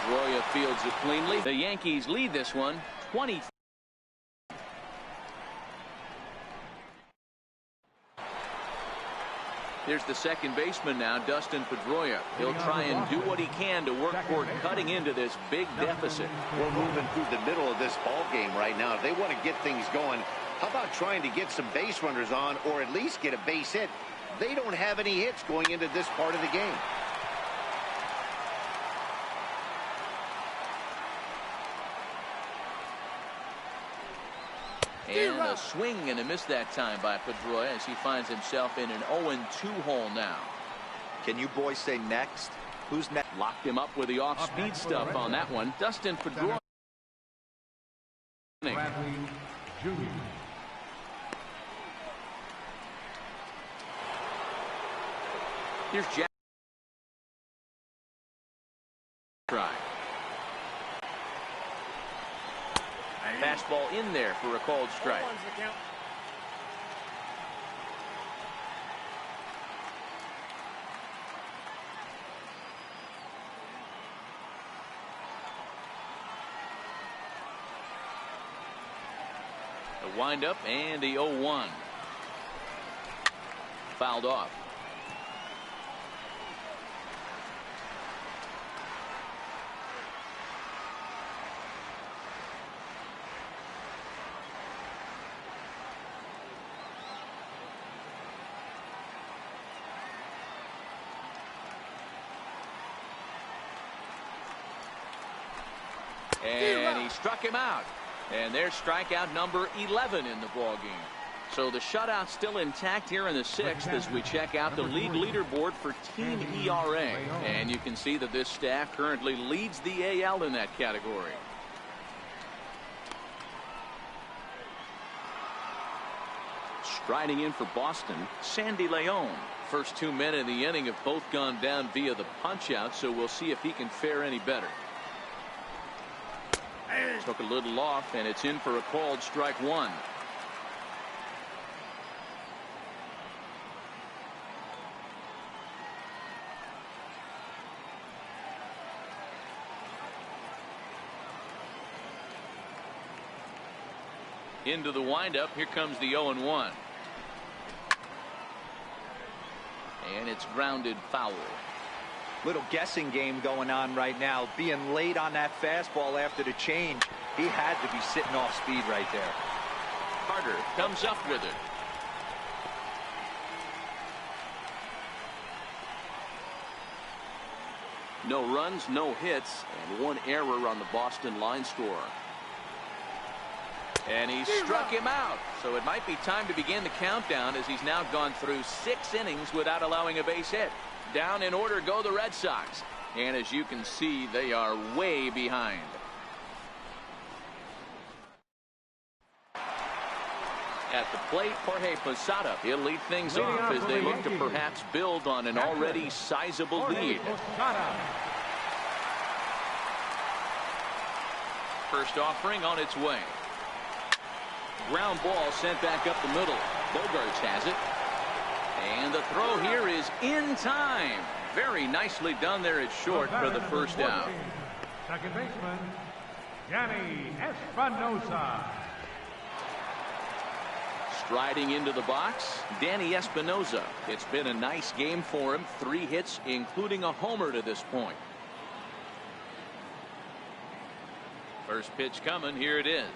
Pedroia fields it cleanly. The Yankees lead this one 20. Here's the second baseman now, Dustin Pedroia. He'll try and do what he can to work toward cutting into this big deficit. We're moving through the middle of this ball game right now. If they want to get things going, how about trying to get some base runners on, or at least get a base hit? They don't have any hits going into this part of the game. And a swing and a miss that time by Pedroia as he finds himself in an 0-2 hole now. Can you boys say next? Who's next? Locked him up with the off-speed stuff on that one. Dustin Pedroia. Here's Jack. Try. Fastball in there for a called strike. The windup and the 0-1. Fouled off. And he struck him out. And there's strikeout number 11 in the ball game. So the shutout still intact here in the sixth as we check out the league leaderboard for team ERA. And you can see that this staff currently leads the AL in that category. Striding in for Boston, Sandy Leon. First 2 men in the inning have both gone down via the punch out, so we'll see if he can fare any better. Took a little off, and it's in for a called strike one. Into the windup. Here comes the 0-1. And it's grounded foul. Little guessing game going on right now. Being late on that fastball after the change. He had to be sitting off speed right there. Carter comes up with it. No runs, no hits, and one error on the Boston line score. And he struck him out. So it might be time to begin the countdown as he's now gone through 6 innings without allowing a base hit. Down in order go the Red Sox. And as you can see, they are way behind. At the plate, Jorge Posada. He'll lead things off as they look to perhaps build on an already sizable lead. First offering on its way. Ground ball sent back up the middle. Bogarts has it. And the throw here is in time. Very nicely done there at short for the first out. Second baseman, Yanni Espinosa. Striding into the box, Danny Espinosa. It's been a nice game for him. 3 hits, including a homer to this point. First pitch coming. Here it is.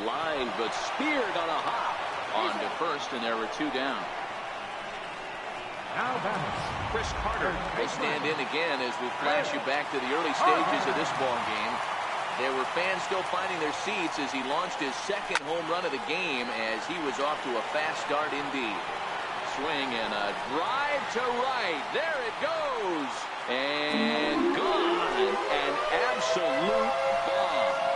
Line, but speared on a hop. On to first, and there were 2 down. Chris Carter will stand in again as we flash you back to the early stages of this ball game. There were fans still finding their seats as he launched his second home run of the game as he was off to a fast start indeed. Swing and a drive to right. There it goes. And gone. An absolute bomb.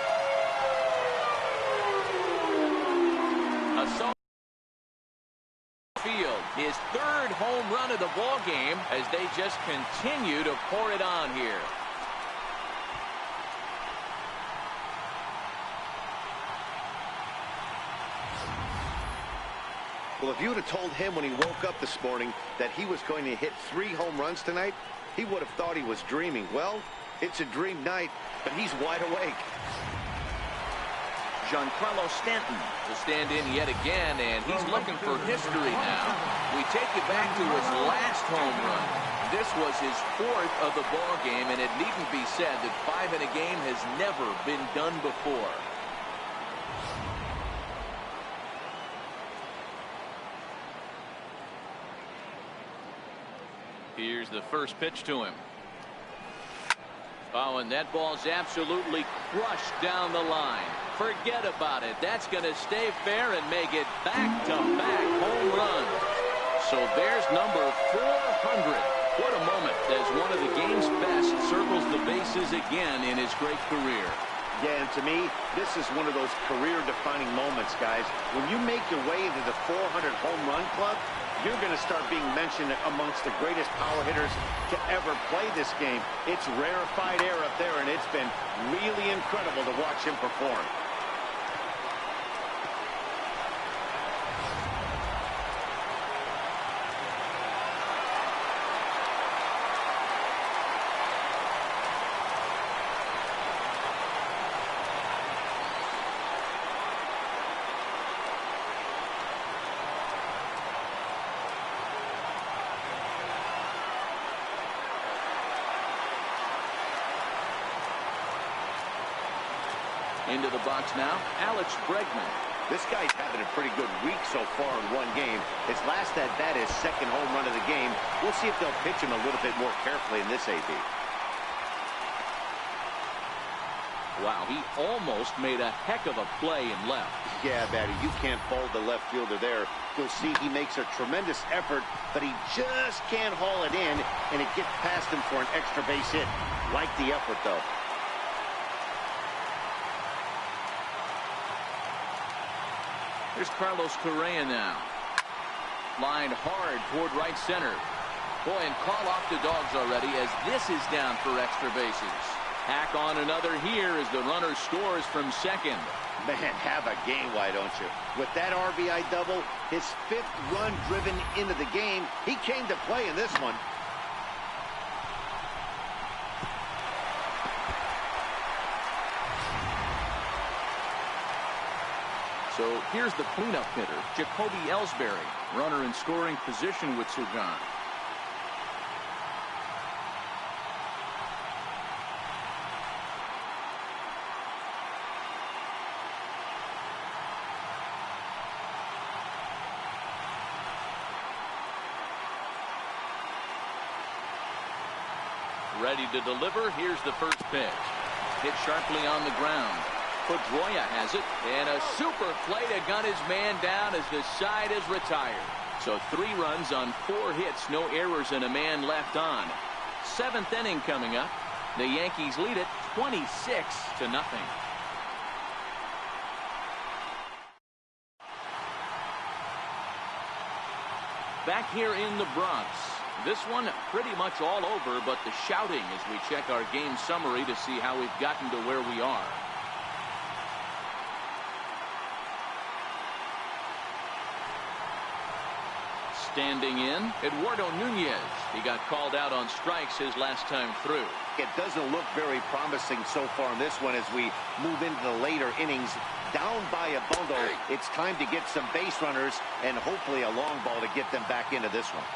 Field, his 3rd home run of the ball game as they just continue to pour it on here. Well, if you would have told him when he woke up this morning that he was going to hit 3 home runs tonight, he would have thought he was dreaming. Well, it's a dream night, but he's wide awake. Giancarlo Stanton will stand in yet again, and he's looking for history now. We take you back to his last home run. This was his 4th of the ball game, and it needn't be said that 5 in a game has never been done before. Here's the first pitch to him. Oh, and that ball's absolutely crushed down the line. Forget about it. That's going to stay fair and make it back-to-back home runs. So there's number 400. What a moment as one of the game's best circles the bases again in his great career. Yeah, and to me, this is one of those career-defining moments, guys. When you make your way into the 400 home run club, you're going to start being mentioned amongst the greatest power hitters to ever play this game. It's rarefied air up there, and it's been really incredible to watch him perform. Into the box now, Alex Bregman. This guy's having a pretty good week so far in one game. His last at-bat is 2nd home run of the game. We'll see if they'll pitch him a little bit more carefully in this AB. Wow, he almost made a heck of a play in left. Yeah, Batty, you can't fault the left fielder there. You'll see he makes a tremendous effort, but he just can't haul it in, and it gets past him for an extra base hit. Like the effort, though. Here's Carlos Correa now. Lined hard toward right center. Boy, and call off the dogs already as this is down for extra bases. Hack on another here as the runner scores from second. Man, have a game, why don't you? With that RBI double, his 5th run driven into the game, he came to play in this one. So here's the cleanup hitter, Jacoby Ellsbury, runner in scoring position with Sugan. Ready to deliver. Here's the first pitch. Hit sharply on the ground. Pedroia has it, and a super play to gun his man down as the side is retired. So 3 runs on 4 hits, no errors, and a man left on. 7th inning coming up. The Yankees lead it 26-0. Back here in the Bronx. This one pretty much all over, but the shouting as we check our game summary to see how we've gotten to where we are. Standing in, Eduardo Nunez. He got called out on strikes his last time through. It doesn't look very promising so far in this one as we move into the later innings. Down by a bundle, it's time to get some base runners and hopefully a long ball to get them back into this one.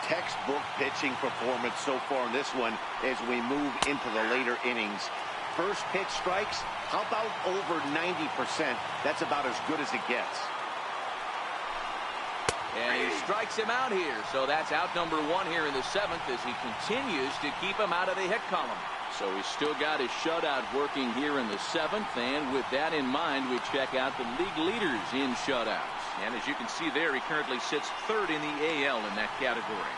Textbook pitching performance so far in this one as we move into the later innings. First pitch strikes, how about over 90%? That's about as good as it gets. And he strikes him out here. So that's out number 1 here in the 7th as he continues to keep him out of the hit column. So he's still got his shutout working here in the 7th. And with that in mind, we check out the league leaders in shutouts. And as you can see there, he currently sits 3rd in the AL in that category.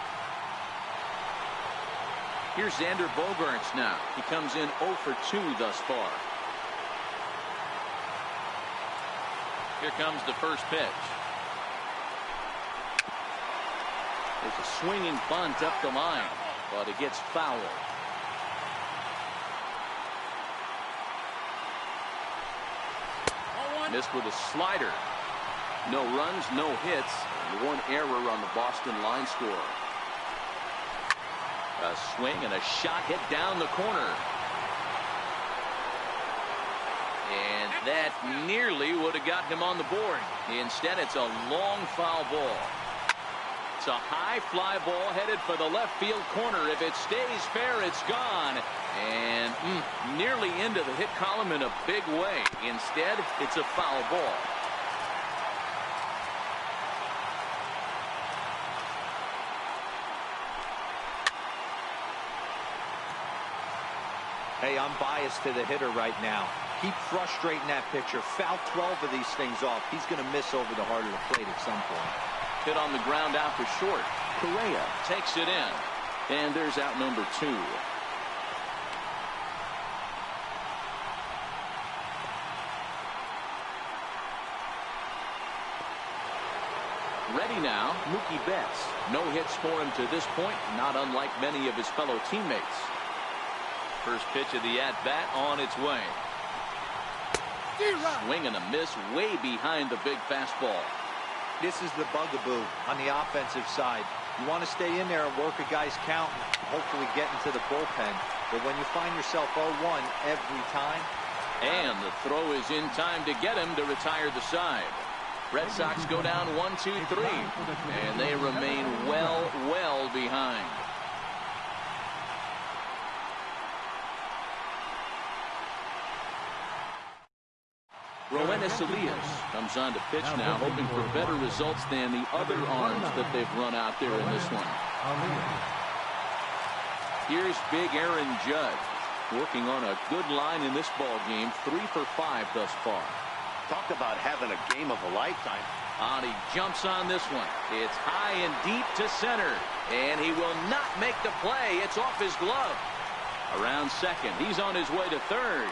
Here's Xander Bogaerts now. He comes in 0 for 2 thus far. Here comes the first pitch. There's a swinging bunt up the line, but it gets fouled. Missed with a slider. No runs, no hits, and one error on the Boston line score. A swing and a shot hit down the corner. And that nearly would have gotten him on the board. Instead, it's a long foul ball. It's a high fly ball headed for the left field corner. If it stays fair, it's gone. And nearly into the hit column in a big way. Instead, it's a foul ball. Hey, I'm biased to the hitter right now. Keep frustrating that pitcher. Foul 12 of these things off. He's going to miss over the heart of the plate at some point. Hit on the ground out to short. Correa takes it in. And there's out number 2. Ready now, Mookie Betts. No hits for him to this point, not unlike many of his fellow teammates. First pitch of the at-bat on its way. Swing and a miss way behind the big fastball. This is the bugaboo on the offensive side. You want to stay in there and work a guy's count and hopefully get into the bullpen. But when you find yourself 0-1 every time. And the throw is in time to get him to retire the side. Red Sox go down 1-2-3. And they remain well behind. Roenis Elias comes on to pitch now, hoping for better results than the other arms that they've run out there in this one. Here's big Aaron Judge, working on a good line in this ball game, 3 for 5 thus far. Talk about having a game of a lifetime. And he jumps on this one. It's high and deep to center, and he will not make the play. It's off his glove. Around second, he's on his way to third.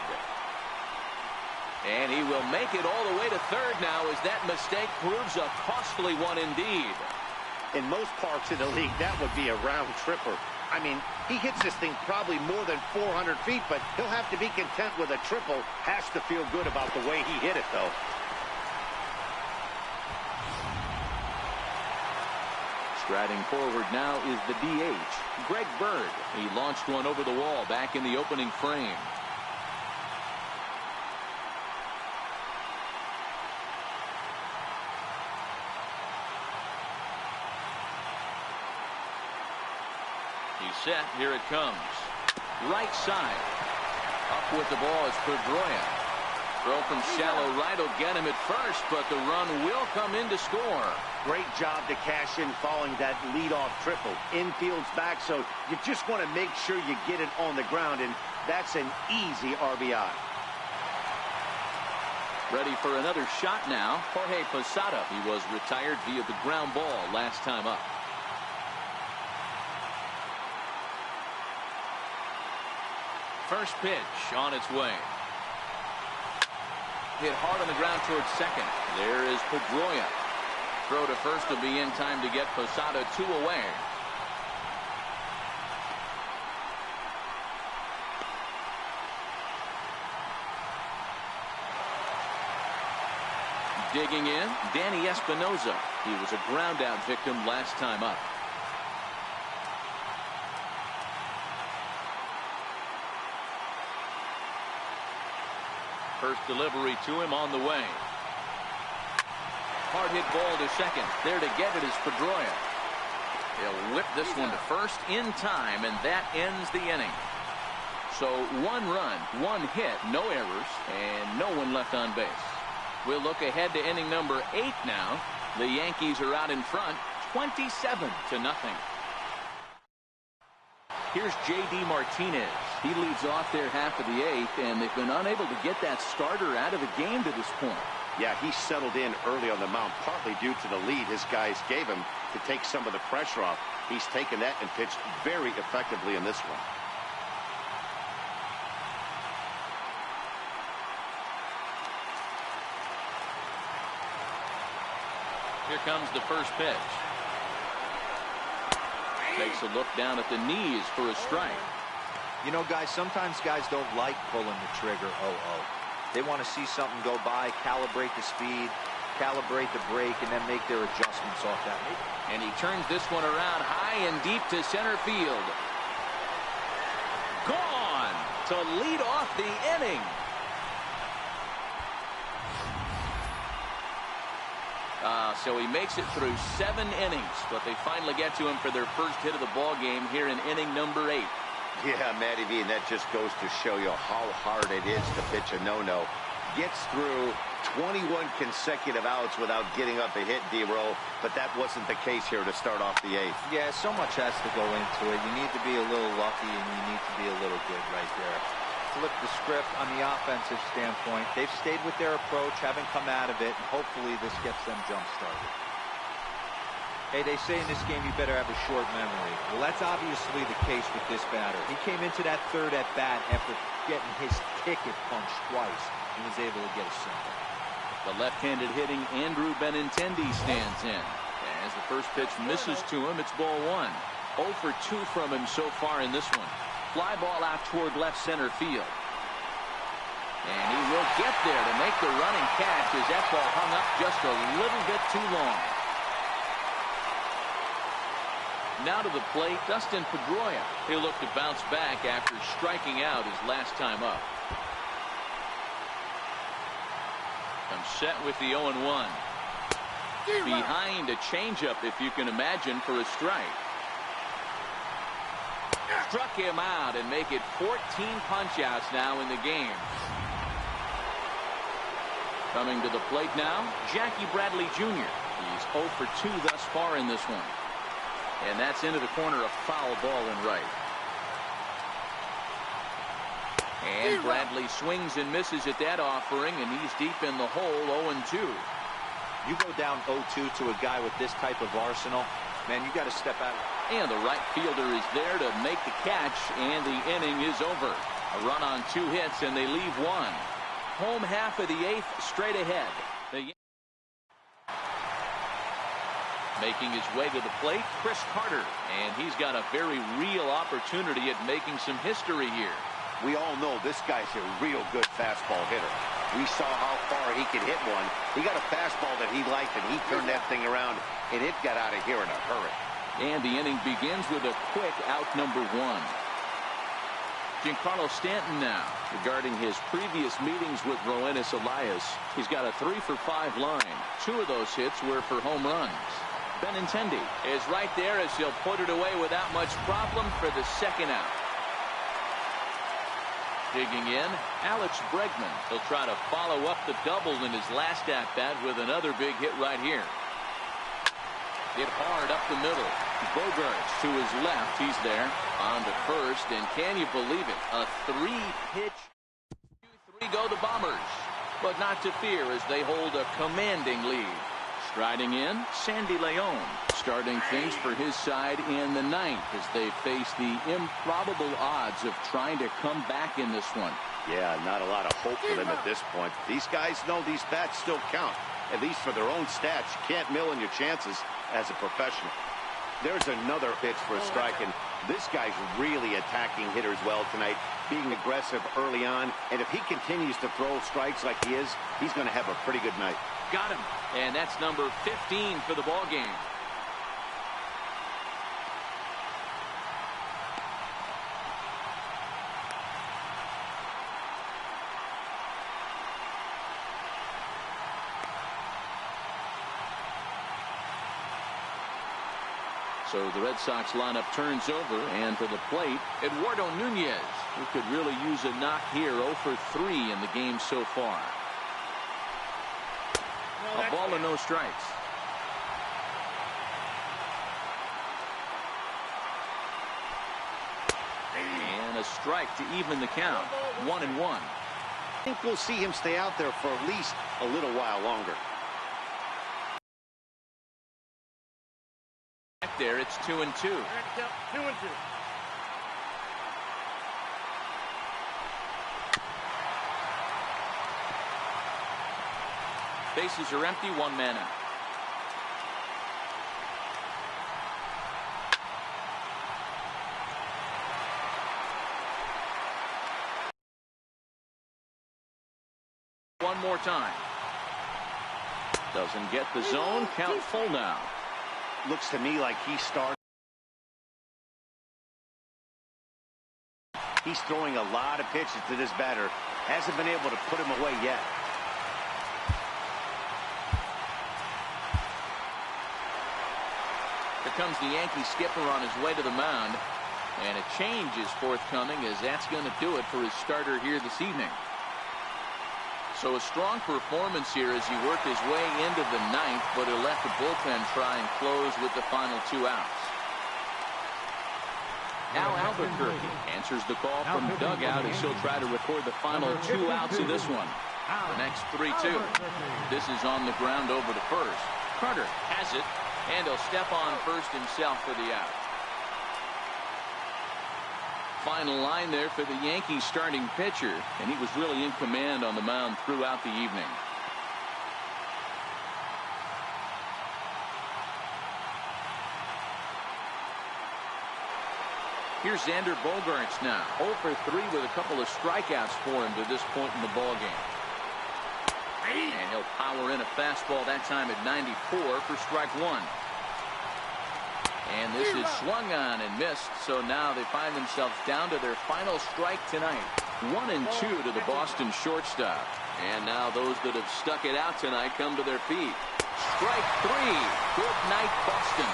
And he will make it all the way to third now as that mistake proves a costly one indeed. In most parks in the league, that would be a round tripper. I mean, he hits this thing probably more than 400 feet, but he'll have to be content with a triple. Has to feel good about the way he hit it, though. Striding forward now is the DH, Greg Bird. He launched one over the wall back in the opening frame. Set. Here it comes. Right side. Up with the ball is Pedroia. Throw from shallow right will get him at first, but the run will come in to score. Great job to cash in following that leadoff triple. Infield's back, so you just want to make sure you get it on the ground, and that's an easy RBI. Ready for another shot now. Jorge Posada. He was retired via the ground ball last time up. First pitch on its way. Hit hard on the ground towards second. There is Pedroia. Throw to first will be in time to get Posada 2 away. Digging in, Danny Espinosa. He was a ground out victim last time up. First delivery to him on the way. Hard hit ball to second. There to get it is Pedroia. He'll whip this one to first in time, and that ends the inning. So 1 run, 1 hit, no errors, and no one left on base. We'll look ahead to inning number 8 now. The Yankees are out in front, 27-0. Here's J.D. Martinez. He leads off their half of the 8th, and they've been unable to get that starter out of the game to this point. Yeah, he settled in early on the mound, partly due to the lead his guys gave him to take some of the pressure off. He's taken that and pitched very effectively in this one. Here comes the first pitch. Takes a look down at the knees for a strike. You know, guys, sometimes guys don't like pulling the trigger 0-0. They want to see something go by, calibrate the speed, calibrate the break, and then make their adjustments off that. And he turns this one around high and deep to center field. Gone to lead off the inning. So he makes it through 7 innings, but they finally get to him for their first hit of the ball game here in inning number 8. Yeah, Matty V, and that just goes to show you how hard it is to pitch a no-no. Gets through 21 consecutive outs without getting up a hit, D-Row, but that wasn't the case here to start off the 8th. Yeah, so much has to go into it. You need to be a little lucky, and you need to be a little good right there. Flip the script on the offensive standpoint. They've stayed with their approach, haven't come out of it, and hopefully this gets them jump-started. Hey, they say in this game you better have a short memory. Well, that's obviously the case with this batter. He came into that third at-bat after getting his ticket punched twice and was able to get a single. The left-handed hitting Andrew Benintendi stands in. As the first pitch misses to him, it's ball 1. 0 for 2 from him so far in this one. Fly ball out toward left center field. And he will get there to make the running catch as that ball hung up just a little bit too long. Now to the plate, Dustin Pedroia. He'll look to bounce back after striking out his last time up. Comes set with the 0-1. Behind a changeup, if you can imagine, for a strike. Struck him out and make it 14 punch-outs now in the game. Coming to the plate now, Jackie Bradley Jr. He's 0 for 2 thus far in this one. And that's into the corner, a foul ball and right. And Bradley swings and misses at that offering, and he's deep in the hole, 0-2. You go down 0-2 to a guy with this type of arsenal, man, you got to step out. And the right fielder is there to make the catch, and the inning is over. A run on 2 hits, and they leave 1. Home half of the 8th straight ahead. Making his way to the plate, Chris Carter, and he's got a very real opportunity at making some history here. We all know this guy's a real good fastball hitter. We saw how far he could hit one. He got a fastball that he liked, and he turned that thing around, and it got out of here in a hurry. And the inning begins with a quick out number 1. Giancarlo Stanton now. Regarding his previous meetings with Roenis Elias, he's got a 3 for 5 line. 2 of those hits were for home runs. Benintendi is right there as he'll put it away without much problem for the 2nd out. Digging in, Alex Bregman. He'll try to follow up the double in his last at-bat with another big hit right here. Hit hard up the middle. Bogarts to his left. He's there on to first, and can you believe it? A 3-pitch 2-3 go the Bombers, but not to fear as they hold a commanding lead. Striding in, Sandy Leon, starting things for his side in the 9th as they face the improbable odds of trying to come back in this one. Yeah, not a lot of hope for them at this point. These guys know these bats still count, at least for their own stats. You can't mill in your chances as a professional. There's another pitch for a strike, and this guy's really attacking hitters well tonight, being aggressive early on, and if he continues to throw strikes like he is, he's going to have a pretty good night. Got him, and that's number 15 for the ball game. So the Red Sox lineup turns over, and to the plate, Eduardo Nunez, who could really use a knock here. 0 for 3 in the game so far. A ball and no strikes. And a strike to even the count. 1-1. I think we'll see him stay out there for at least a little while longer. There, it's 2-2. 2-2. Bases are empty, 1 man out. One more time. Doesn't get the zone. Count full now. Looks to me like he's throwing a lot of pitches to this batter. Hasn't been able to put him away yet. Here comes the Yankee skipper on his way to the mound. And a change is forthcoming, as that's going to do it for his starter here this evening. So a strong performance here as he worked his way into the ninth, but he'll let the bullpen try and close with the final 2 outs. Al Albuquerque answers the call from dugout as he'll try to record the final 2 outs of this one. The next 3-2. This is on the ground over to first. Carter has it, and he'll step on first himself for the out. Final line there for the Yankees starting pitcher, and he was really in command on the mound throughout the evening. Here's Xander Bogaerts now. 0 for 3 with a couple of strikeouts for him to this point in the ballgame. And he'll power in a fastball that time at 94 for strike 1. And this is swung on and missed, so now they find themselves down to their final strike tonight. 1-2 to the Boston shortstop. And now those that have stuck it out tonight come to their feet. Strike 3. Good night, Boston.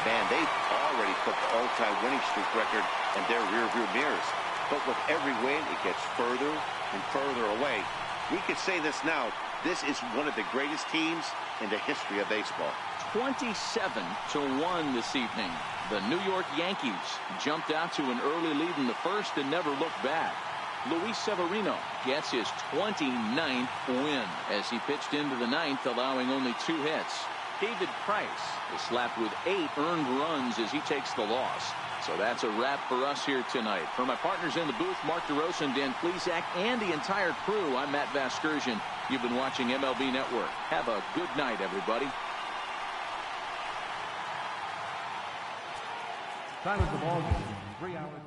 Man, they've already put the all-time winning streak record in their rearview mirrors. But with every win, it gets further and further away. We could say this now. This is one of the greatest teams in the history of baseball. 27-1 this evening. The New York Yankees jumped out to an early lead in the first and never looked back. Luis Severino gets his 29th win as he pitched into the ninth, allowing only 2 hits. David Price is slapped with 8 earned runs as he takes the loss. So that's a wrap for us here tonight. For my partners in the booth, Mark DeRosa and Dan Plesac, and the entire crew, I'm Matt Vasgersian. You've been watching MLB Network. Have a good night, everybody. Time of the ball game, 3 hours.